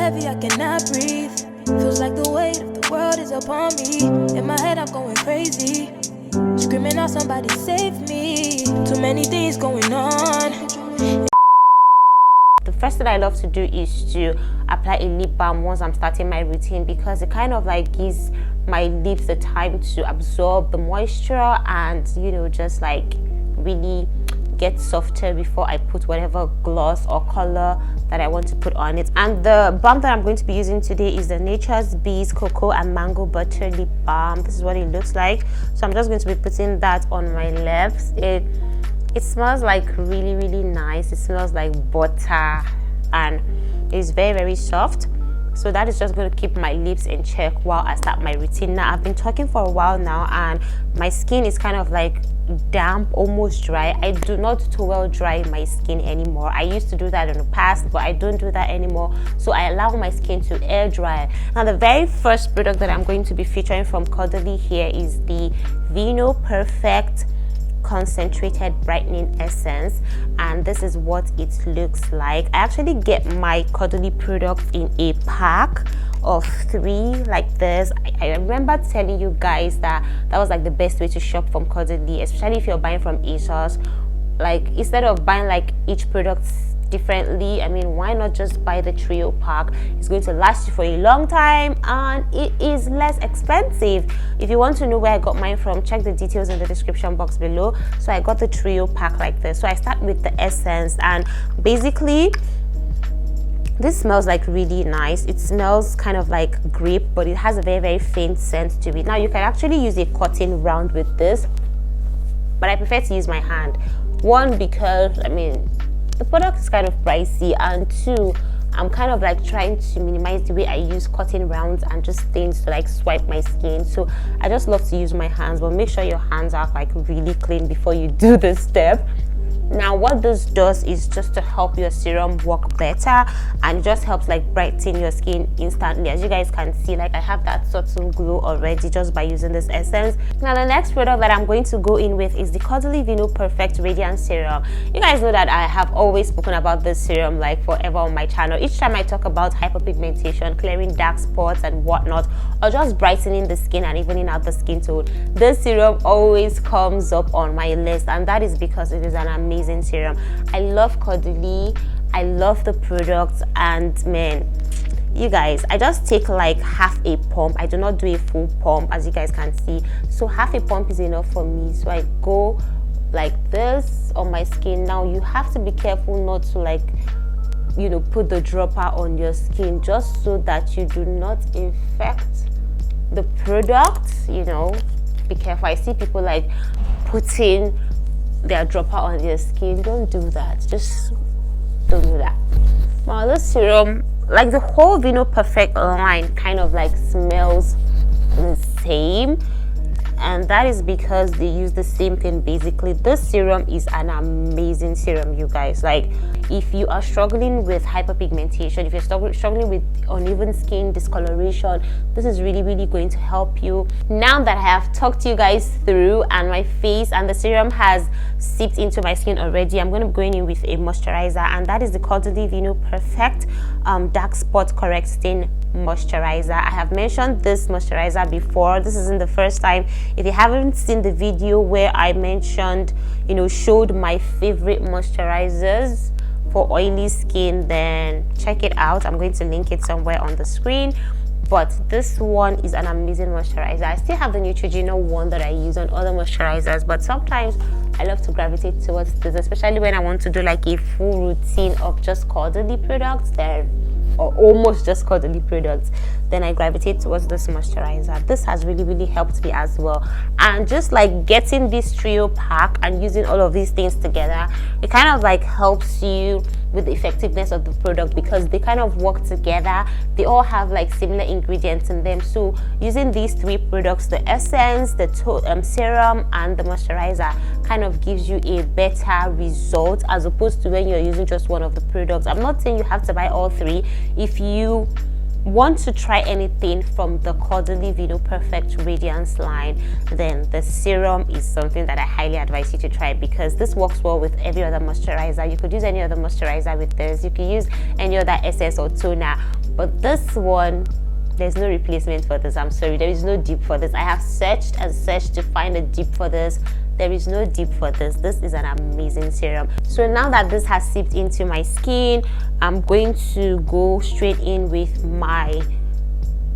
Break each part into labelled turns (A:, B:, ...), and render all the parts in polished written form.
A: heavy, I cannot breathe. Feels like the weight of the world is upon me. In my head, I'm going crazy. Screaming out, somebody save me. Too many things going on.
B: The first thing I love to do is to apply a lip balm once I'm starting my routine, because it kind of like gives my lips the time to absorb the moisture and, you know, just like really get softer before I put whatever gloss or color that I want to put on it. And the balm that I'm going to be using today is the Nature's Bees Cocoa and Mango Butter Lip Balm. This is what it looks like. So I'm just going to be putting that on my lips. It smells like really, really nice. It smells like butter and it's very, very soft. So that is just going to keep my lips in check while I start my routine. Now, I've been talking for a while now and my skin is kind of like damp, almost dry. I do not too well dry my skin anymore. I used to do that in the past, but I don't do that anymore. So I allow my skin to air dry. Now, the very first product that I'm going to be featuring from Caudalie here is the vinoperfect concentrated brightening essence, and this is what it looks like. I actually get my Cuddly products in a pack of 3 like this. I remember telling you guys that was like the best way to shop from Caudalie, especially if you're buying from ASOS. Like, instead of buying like each product differently, I mean, why not just buy the trio pack? It's going to last you for a long time and it is less expensive. If you want to know where I got mine from, check the details in the description box below. So I got the trio pack like this. So I start with the essence, and basically this smells like really nice. It smells kind of like grape, but it has a very, very faint scent to it. Now, you can actually use a cotton round with this, but I prefer to use my hand. One, because I mean, the product is kind of pricey, and 2, I'm kind of like trying to minimize the way I use cotton rounds and just things to like swipe my skin. So I just love to use my hands, but make sure your hands are like really clean before you do this step. Now, what this does is just to help your serum work better, and it just helps like brighten your skin instantly. As you guys can see, like I have that subtle glow already just by using this essence. Now, the next product that I'm going to go in with is the Cuddly vinoperfect Radiance Serum. You guys know that I have always spoken about this serum like forever on my channel. Each time I talk about hyperpigmentation, clearing dark spots and whatnot, or just brightening the skin and evening out the skin tone, this serum always comes up on my list, and that is because it is an amazing serum. I love Caudalie, I love the product, and man, you guys, I just take like half a pump. I do not do a full pump, as you guys can see. So half a pump is enough for me. So I go like this on my skin. Now, you have to be careful not to like, you know, put the dropper on your skin, just so that you do not infect the product. You know, be careful. I see people like putting their dropper on their skin. Don't do that. Just don't do that. Now, this serum, like the whole vinoperfect line, kind of like smells the same, and that is because they use the same thing. Basically, this serum is an amazing serum, you guys. Like, if you are struggling with hyperpigmentation, if you're struggling with uneven skin discoloration, this is really, really going to help you. Now that I have talked to you guys through and my face and the serum has seeped into my skin already, I'm going to be going in with a moisturizer, and that is the Caudalie vinoperfect dark spot correcting moisturizer. I have mentioned this moisturizer before. This isn't the first time. If you haven't seen the video where I mentioned, you know, showed my favorite moisturizers for oily skin, then check it out. I'm going to link it somewhere on the screen. But this one is an amazing moisturizer. I still have the Neutrogena one that I use on other moisturizers, but sometimes I love to gravitate towards this, especially when I want to do like a full routine of just Caudalie products, or almost just Caudalie products, then I gravitate towards this moisturizer. This has really, really helped me as well. And just like getting this trio pack and using all of these things together, it kind of like helps you with the effectiveness of the product, because they kind of work together. They all have like similar ingredients in them. So using these 3 products, the essence, the serum, and the moisturizer, kind of gives you a better result as opposed to when you're using just one of the products. I'm not saying you have to buy all 3. If you want to try anything from the Caudalie vinoperfect radiance line, then the serum is something that I highly advise you to try, because this works well with every other moisturizer. You could use any other moisturizer with this, you could use any other essence or toner, but this one, there's no replacement for this. I'm sorry, there is no dupe for this. I have searched and searched to find a dupe for this. There is no dupe for this. This is an amazing serum. So now that this has seeped into my skin, I'm going to go straight in with my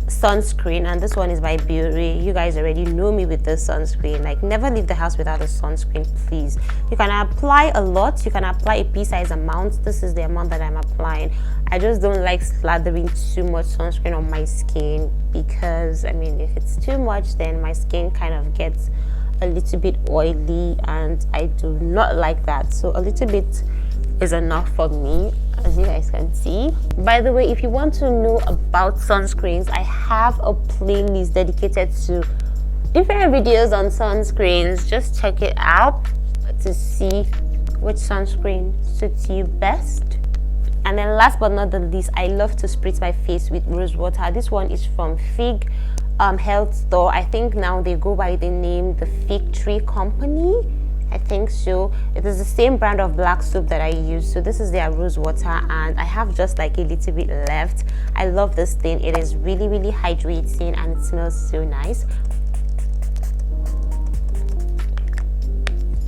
B: sunscreen, and this one is by Biore. You guys already know me with this sunscreen. Like, never leave the house without a sunscreen, please. You can apply a lot, you can apply a pea-size amount. This is the amount that I'm applying. I just don't like slathering too much sunscreen on my skin, because I mean, if it's too much, then my skin kind of gets a little bit oily, and I do not like that. So a little bit is enough for me, as you guys can see. By the way, if you want to know about sunscreens, I have a playlist dedicated to different videos on sunscreens. Just check it out to see which sunscreen suits you best. And then last but not the least, I love to spritz my face with rose water. This one is from Fig Health Store. I think now they go by the name the Fig Tree Company, I think so. It is the same brand of black soap that I use. So this is their rose water, and I have just like a little bit left. I love this thing. It is really, really hydrating, and it smells so nice.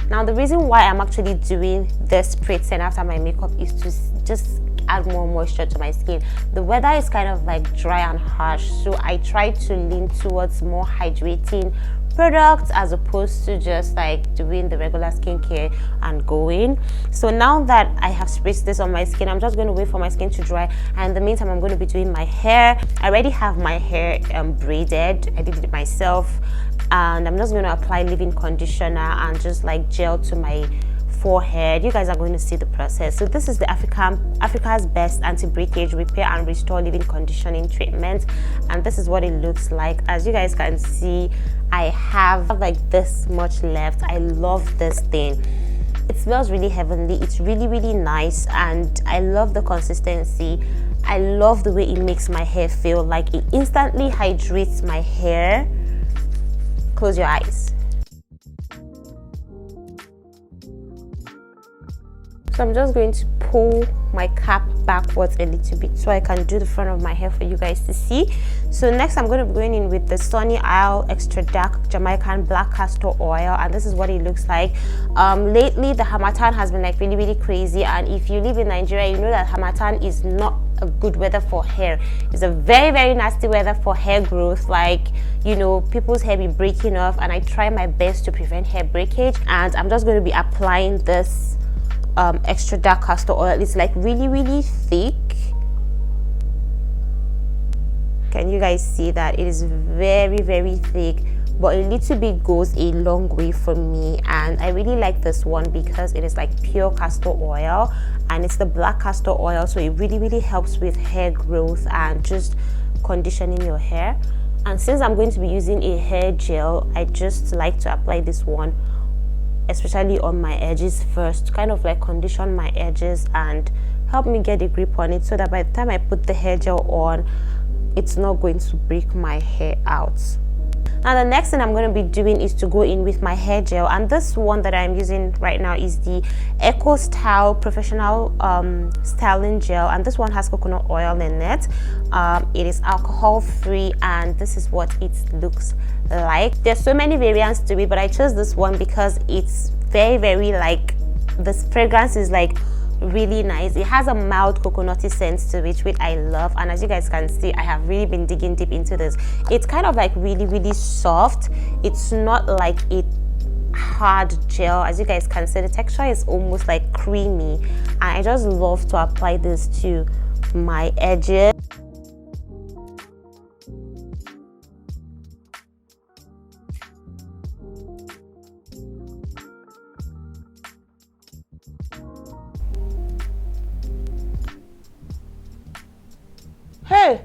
B: Now, the reason why I'm actually doing this spritzing after my makeup is to just add more moisture to my skin. The weather is kind of like dry and harsh, so I try to lean towards more hydrating products as opposed to just like doing the regular skincare and going. So now that I have spritzed this on my skin, I'm just going to wait for my skin to dry, and in the meantime I'm going to be doing my hair. I already have my hair braided. I did it myself, and I'm just going to apply leave-in conditioner and just like gel to my forehead. You guys are going to see the process. So this is the Africa's best anti-breakage repair and restore leave-in conditioning treatment, and this is what it looks like. As you guys can see, I have like this much left. I love this thing. It smells really heavenly. It's really, really nice, and I love the consistency. I love the way it makes my hair feel. Like, it instantly hydrates my hair. Close your eyes. So I'm just going to pull my cap backwards a little bit so I can do the front of my hair for you guys to see. So next I'm going to be going in with the Sunny Isle Extra Dark Jamaican Black Castor Oil, and this is what it looks like. Lately the Harmattan has been like really, really crazy, and if you live in Nigeria, you know that Harmattan is not a good weather for hair. It's a very, very nasty weather for hair growth. Like, you know, people's hair be breaking off, and I try my best to prevent hair breakage. And I'm just going to be applying this extra dark castor oil. It's like really, really thick. Can you guys see that? It is very, very thick, but a little bit goes a long way for me, and I really like this one because it is like pure castor oil, and it's the black castor oil, so it really, really helps with hair growth and just conditioning your hair. And since I'm going to be using a hair gel, I just like to apply this one especially on my edges first, kind of like condition my edges and help me get a grip on it, so that by the time I put the hair gel on, it's not going to break my hair out. Now the next thing I'm going to be doing is to go in with my hair gel, and this one that I'm using right now is the Eco Style Professional Styling Gel, and this one has coconut oil in it. It is alcohol free, and this is what it looks like. There's so many variants to it, but I chose this one because it's very, very like, this fragrance is like really nice. It has a mild coconutty scent to it, which I love, and as you guys can see, I have really been digging deep into this. It's kind of like really, really soft. It's not like a hard gel. As you guys can see, the texture is almost like creamy, and I just love to apply this to my edges. Hey!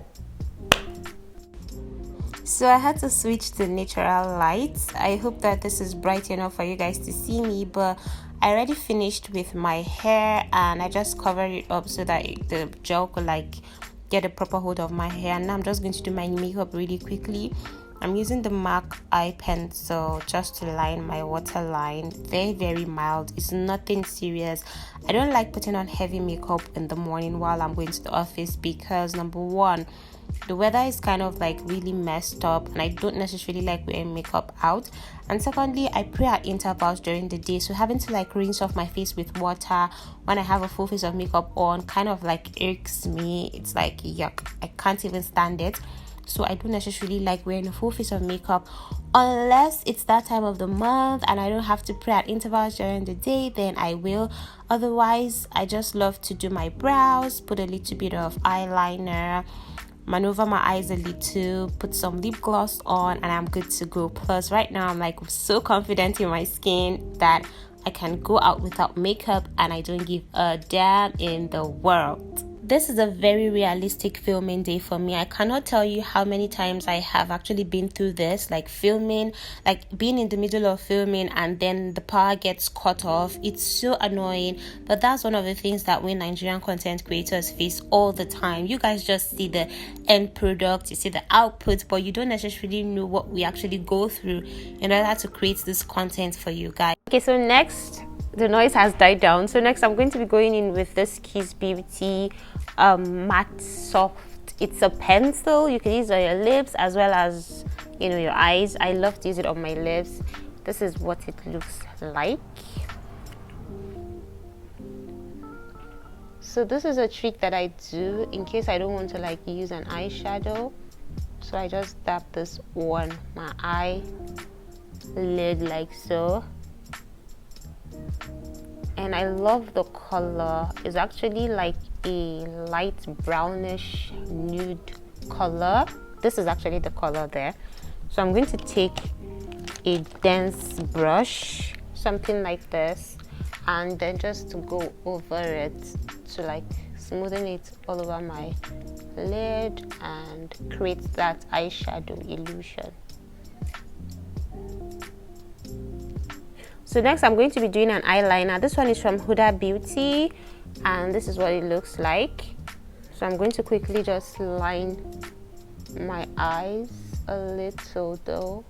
B: So I had to switch to natural lights. I hope that this is bright enough for you guys to see me, but I already finished with my hair and I just covered it up so that the gel could like get a proper hold of my hair. Now I'm just going to do my makeup really quickly. I'm using the MAC eye pencil just to line my waterline. Very mild. It's nothing serious. I don't like putting on heavy makeup in the morning while I'm going to the office because number one, the weather is kind of like really messed up and I don't necessarily like wearing makeup out. And secondly, I pray at intervals during the day, so having to like rinse off my face with water when I have a full face of makeup on kind of like irks me. It's like yuck, I can't even stand it. So I don't necessarily like wearing a full face of makeup unless it's that time of the month and I don't have to pray at intervals during the day, then I will. Otherwise, I just love to do my brows, put a little bit of eyeliner, maneuver my eyes a little, put some lip gloss on, and I'm good to go. Plus right now I'm like so confident in my skin that I can go out without makeup and I don't give a damn in the world. This is a very realistic filming day for me. I cannot tell you how many times I have actually been through this, like filming, like being in the middle of filming and then the power gets cut off. It's so annoying, but that's one of the things that we Nigerian content creators face all the time. You guys just see the end product, you see the output, but you don't necessarily know what we actually go through in order to create this content for you guys. Okay, so next, the noise has died down. So next I'm going to be going in with this Kiss Beauty matte soft. It's a pencil. You can use it on your lips as well as, you know, your eyes. I love to use it on my lips. This is what it looks like. So this is a trick that I do in case I don't want to like use an eyeshadow. So I just dab this on my eyelid like so. And I love the color. It's actually like a light brownish nude color. This is actually the color there. So I'm going to take a dense brush, something like this, and then just to go over it to like smoothen it all over my lid and create that eyeshadow illusion. So next I'm going to be doing an eyeliner. This one is from Huda Beauty and this is what it looks like. So I'm going to quickly just line my eyes a little though.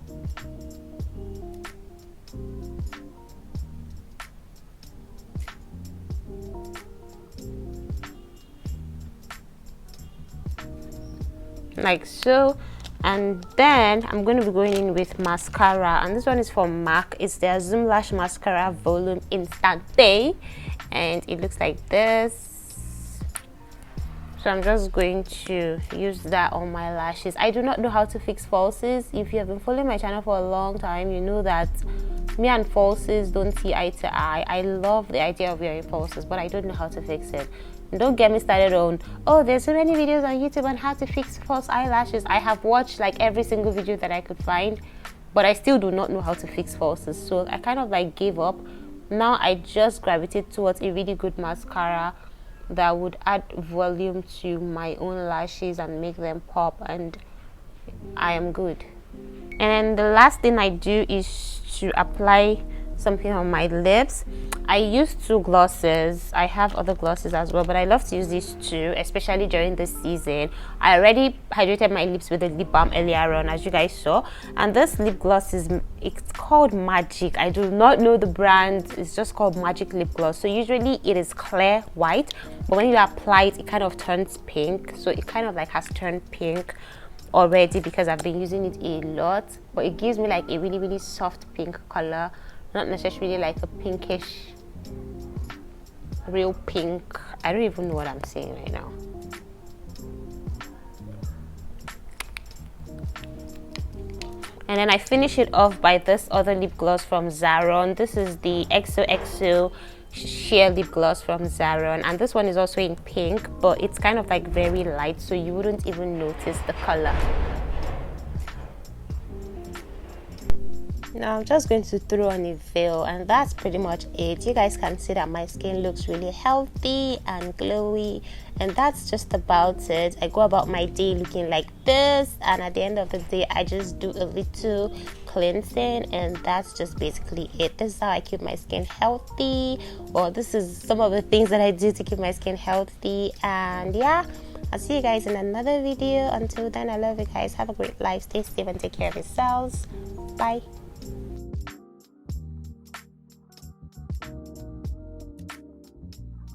B: Like so. And then I'm going to be going in with mascara, and this one is from MAC. It's their Zoom Lash Mascara Volume Instant Day, and it looks like this. So I'm just going to use that on my lashes. I do not know how to fix falsies. If you have been following my channel for a long time, you know that me and falsies don't see eye to eye. I love the idea of wearing falsies, but I don't know how to fix it. Don't get me started on, oh, there's so many videos on YouTube on how to fix false eyelashes. I have watched like every single video that I could find, but I still do not know how to fix falses. So I kind of like gave up. Now I just gravitate towards a really good mascara that would add volume to my own lashes and make them pop, and I am good. And the last thing I do is to apply something on my lips. I use two glosses. I have other glosses as well, but I love to use these two, especially during this season. I already hydrated my lips with a lip balm earlier on, as you guys saw, and this lip gloss it's called Magic. I do not know the brand. It's just called Magic lip gloss. So usually it is clear white, but when you apply it, it kind of turns pink. So it kind of like has turned pink already because I've been using it a lot, but it gives me like a really soft pink color, not necessarily like a pinkish real pink. I don't even know what I'm saying right now. And then I finish it off by this other lip gloss from Zaron. This is the XOXO sheer lip gloss from Zaron, and this one is also in pink, but it's kind of like very light, so you wouldn't even notice the color. Now I'm just going to throw on a veil, and that's pretty much it. You guys can see that my skin looks really healthy and glowy, and that's just about it. I go about my day looking like this, and at the end of the day I just do a little cleansing, and that's just basically it. This is how I keep my skin healthy, or this is some of the things that I do to keep my skin healthy. And yeah, I'll see you guys in another video. Until then, I love you guys. Have a great life. Stay safe and take care of yourselves. Bye.